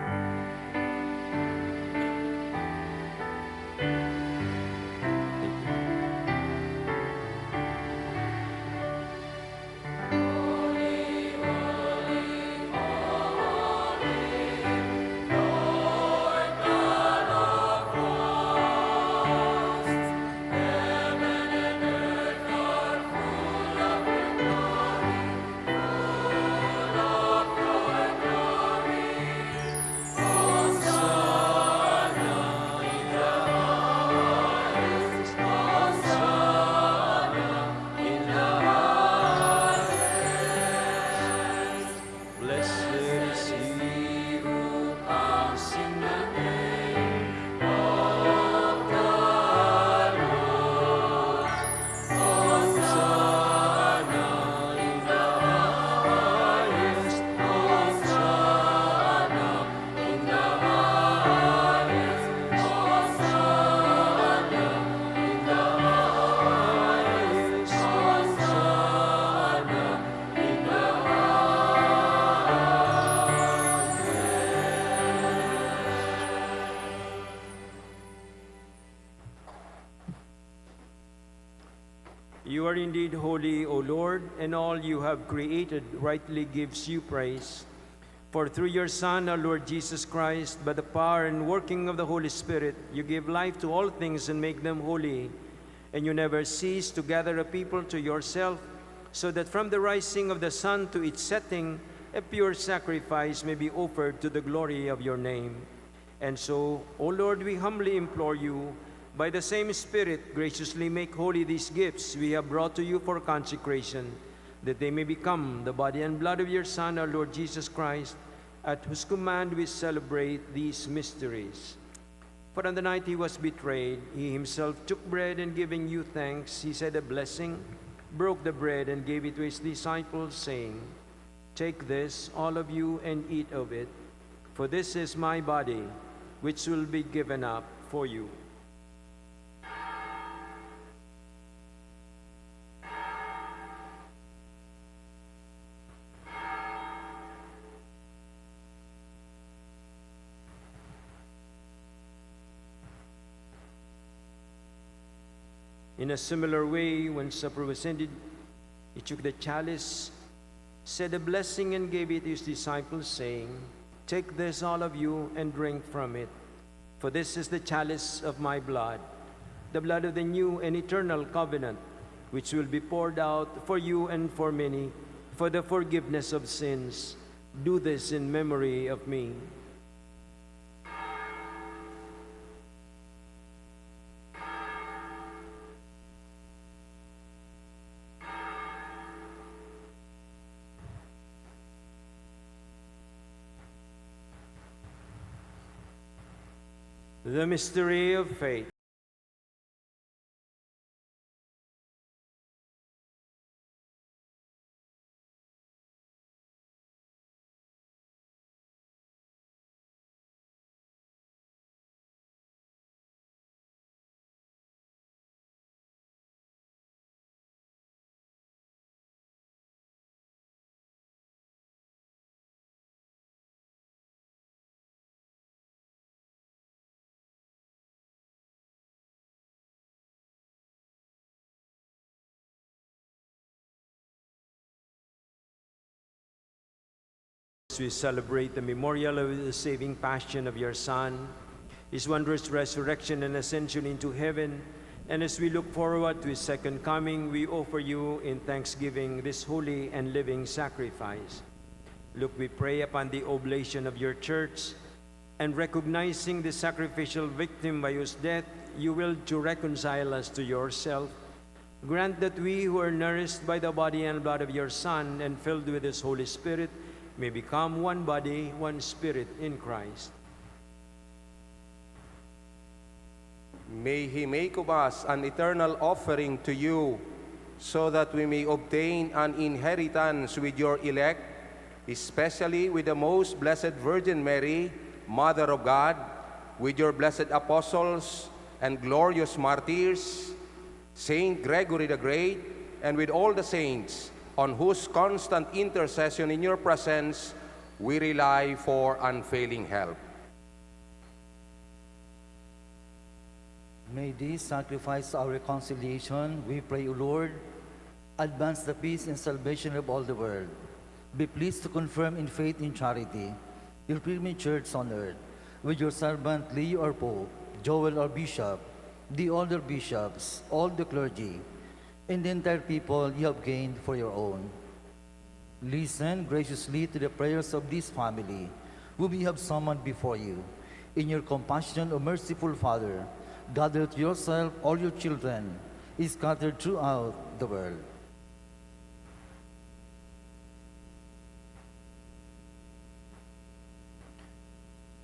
S2: You are indeed holy, O Lord, and all you have created rightly gives you praise. For through your Son, our Lord Jesus Christ, by the power and working of the Holy Spirit, you give life to all things and make them holy. And you never cease to gather a people to yourself, so that from the rising of the sun to its setting, a pure sacrifice may be offered to the glory of your name. And so, O Lord, we humbly implore you, by the same Spirit, graciously make holy these gifts we have brought to you for consecration, that they may become the body and blood of your Son, our Lord Jesus Christ, at whose command we celebrate these mysteries. For on the night he was betrayed, he himself took bread, and giving you thanks, he said a blessing, broke the bread, and gave it to his disciples, saying, "Take this, all of you, and eat of it, for this is my body, which will be given up for you." In a similar way, when supper was ended, he took the chalice, said a blessing, and gave it to his disciples, saying, "Take this, all of you, and drink from it. For this is the chalice of my blood, the blood of the new and eternal covenant, which will be poured out for you and for many, for the forgiveness of sins. Do this in memory of me." The mystery of faith. As we celebrate the memorial of the saving passion of your Son, his wondrous resurrection and ascension into heaven, and as we look forward to his second coming, we offer you in thanksgiving this holy and living sacrifice. Look, we pray upon the oblation of your church, and recognizing the sacrificial victim by whose death you will to reconcile us to yourself, grant that we who are nourished by the body and blood of your Son and filled with his Holy Spirit may become one body, one spirit in Christ.
S6: May he make of us an eternal offering to you, so that we may obtain an inheritance with your elect, especially with the most blessed Virgin Mary, Mother of God, with your blessed apostles and glorious martyrs, Saint Gregory the Great, and with all the saints, on whose constant intercession in your presence we rely for unfailing help.
S7: May this sacrifice our reconciliation, we pray, O Lord, advance the peace and salvation of all the world. Be pleased to confirm in faith and charity your pilgrim church on earth, with your servant Leo our Pope, Joel our Bishop, the older bishops, all the clergy, and the entire people you have gained for your own. Listen graciously to the prayers of this family, whom you have summoned before you. In your compassion, O merciful Father, gather to yourself all your children, scattered throughout the world.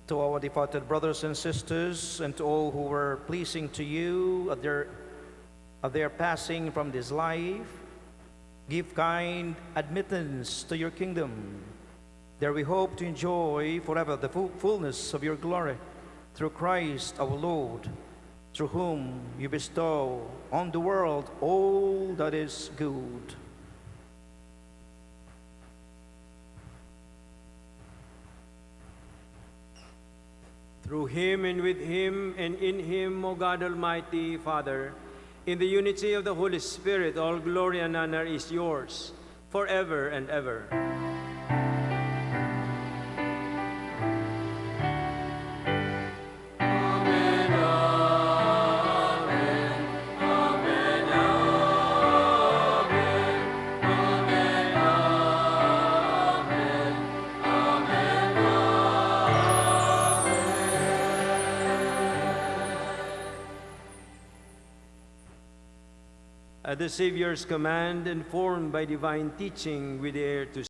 S8: To our departed brothers and sisters, and to all who were pleasing to you at their passing from this life, give kind admittance to your kingdom. There we hope to enjoy forever the fullness of your glory, through Christ our Lord, through whom you bestow on the world all that is good.
S2: Through him and with him and in him, O God Almighty, Father, in the unity of the Holy Spirit, all glory and honor is yours, forever and ever. At the Savior's command, informed by divine teaching, we dare to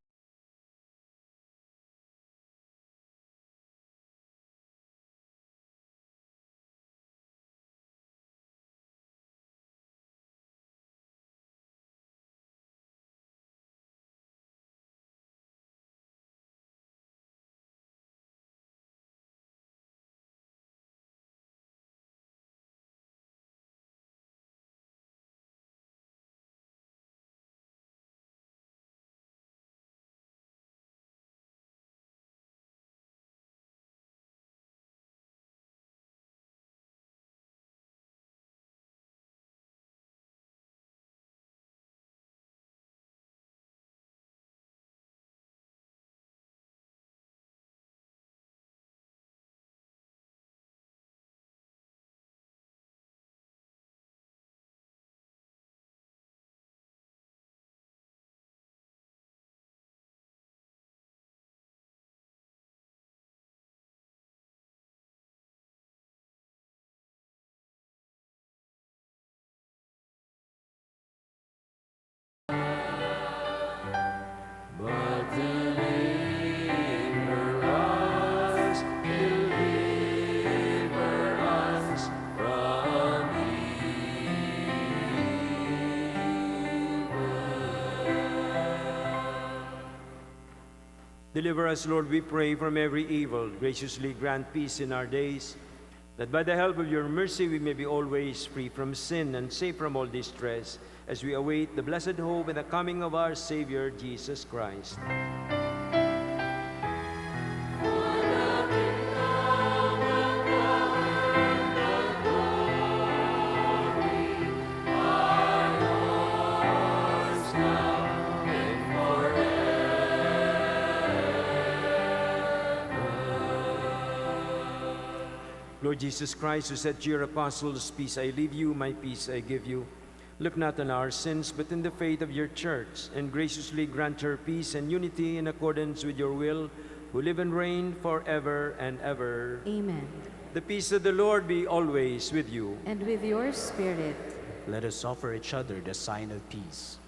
S2: deliver us, Lord, we pray, from every evil. Graciously grant peace in our days, that by the help of your mercy we may be always free from sin and safe from all distress, as we await the blessed hope and the coming of our Savior, Jesus Christ. Lord Jesus Christ, who said to your apostles, "Peace I leave you, my peace I give you," look not on our sins, but in the faith of your church, and graciously grant her peace and unity in accordance with your will, who live and reign forever and ever.
S1: Amen.
S2: The peace of the Lord be always with you.
S1: And with your spirit.
S5: Let us offer each other the sign of peace.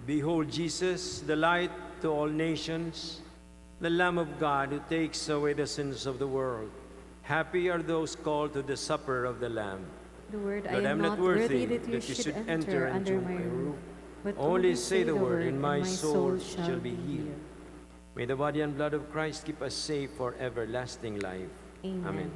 S2: Behold Jesus, the light to all nations, the Lamb of God who takes away the sins of the world. Happy are those called to the supper of the Lamb.
S1: Lord,
S2: Lord,
S1: I am not worthy that you
S2: you
S1: should enter under my roof, but
S2: only say the word, and my soul shall be healed. May the body and blood of Christ keep us safe for everlasting life.
S1: Amen.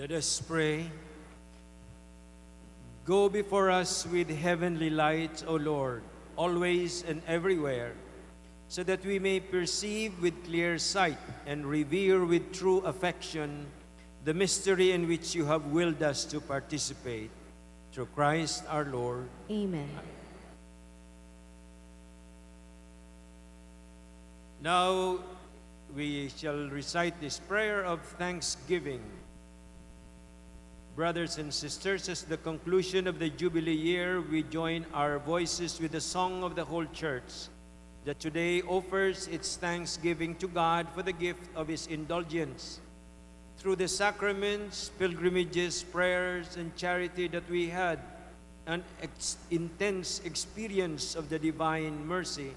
S2: Let us pray. Go before us with heavenly light, O Lord, always and everywhere, so that we may perceive with clear sight and revere with true affection the mystery in which you have willed us to participate. Through Christ our Lord.
S1: Amen.
S2: Now we shall recite this prayer of thanksgiving. Brothers and sisters, as the conclusion of the Jubilee year, we join our voices with the song of the whole Church that today offers its thanksgiving to God for the gift of His indulgence. Through the sacraments, pilgrimages, prayers, and charity that we had, an intense experience of the divine mercy,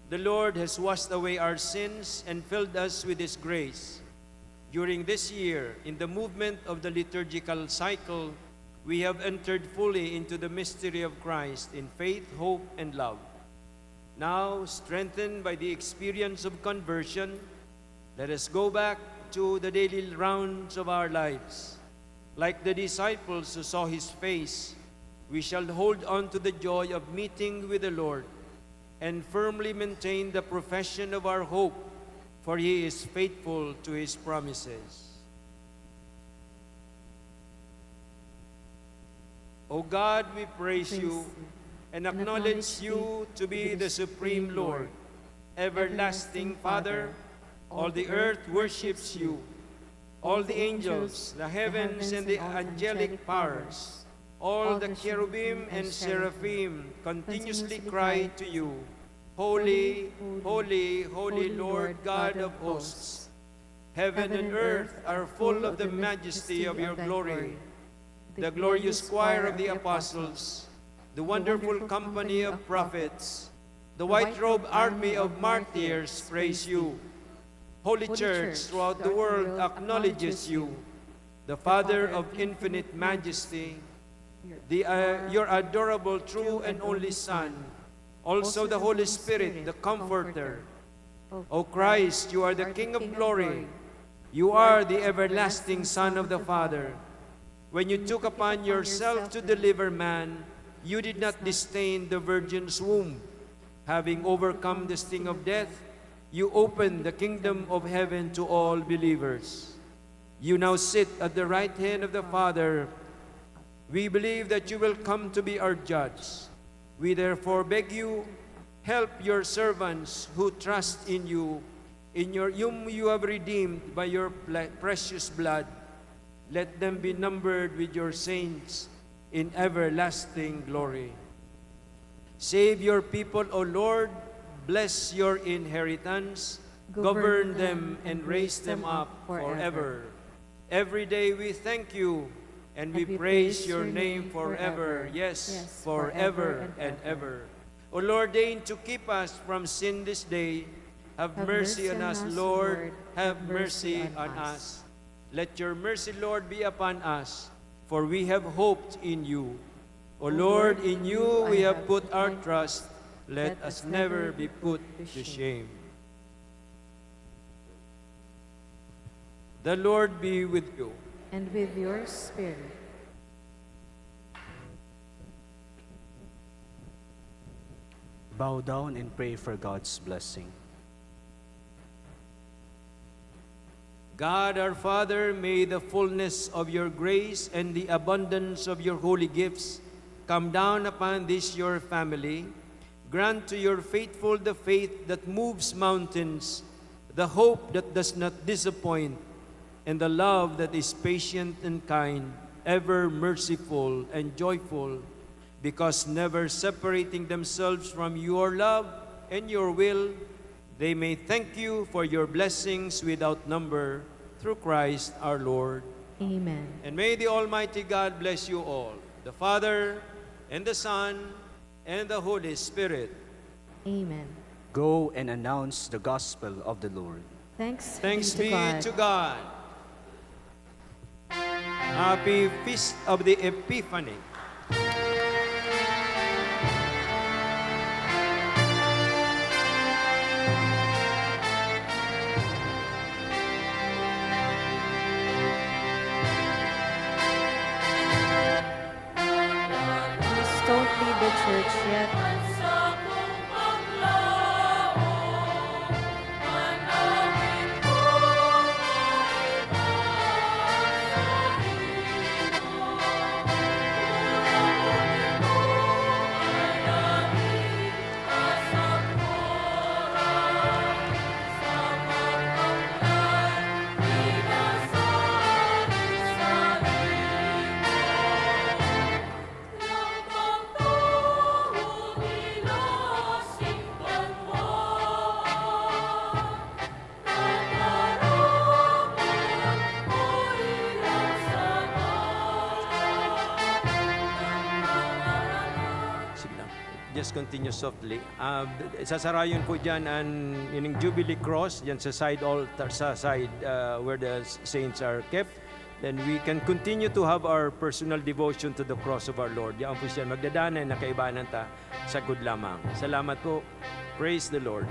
S2: the Lord has washed away our sins and filled us with His grace. During this year, in the movement of the liturgical cycle, we have entered fully into the mystery of Christ in faith, hope, and love. Now, strengthened by the experience of conversion, let us go back to the daily rounds of our lives. Like the disciples who saw His face, we shall hold on to the joy of meeting with the Lord and firmly maintain the profession of our hope, for He is faithful to His promises. O God, we praise you and acknowledge you to be the supreme Lord, everlasting Father. All the earth worships you. All the angels, the heavens and the angelic powers, all the cherubim and seraphim continuously cry to you, Holy, holy, holy Lord God of hosts. Heaven and earth are full of the majesty of your glory. The glorious choir of the apostles, the wonderful company of prophets, the white-robed army of martyrs praise you. Holy Church throughout the world acknowledges you, the Father of infinite majesty, your adorable, true, and only Son, also the Holy Spirit, the Comforter. O Christ, you are the King of glory. You are the everlasting Son of the Father. When you took upon yourself to deliver man, you did not disdain the Virgin's womb. Having overcome the sting of death, you opened the kingdom of heaven to all believers. You now sit at the right hand of the Father. We believe that you will come to be our judge. We therefore beg you, help your servants who trust in you, whom you have redeemed by your precious blood. Let them be numbered with your saints in everlasting glory. Save your people, O Lord. Bless your inheritance. Govern them and raise them up forever. Every day we thank you and we praise your name forever. Yes, forever and ever. O Lord, deign to keep us from sin this day. Have mercy on us, Lord. Have mercy on us. Let your mercy, Lord, be upon us, for we have hoped in you. O Lord, in you we have put our trust. Let us never be put to shame. The Lord be with you.
S1: And with your spirit.
S5: Bow down and pray for God's blessing.
S2: God our Father, may the fullness of your grace and the abundance of your holy gifts come down upon this your family. Grant to your faithful the faith that moves mountains, the hope that does not disappoint, and the love that is patient and kind, ever merciful and joyful, because never separating themselves from your love and your will, they may thank you for your blessings without number, through Christ our Lord.
S1: Amen.
S2: And may the Almighty God bless you all, the Father, and the Son, and the Holy Spirit.
S1: Amen.
S5: Go and announce the gospel of the Lord.
S1: Thanks
S2: Be to God. Happy Feast of the Epiphany.
S1: church yet.
S2: Sige lang. Just continue softly. Sasarayon po dyan ang yung Jubilee Cross, dyan sa side altar, sa side where the saints are kept. Then we can continue to have our personal devotion to the cross of our Lord. Yan po siya, magdadaan na kaibanan ta sa good lamang. Salamat po. Praise the Lord.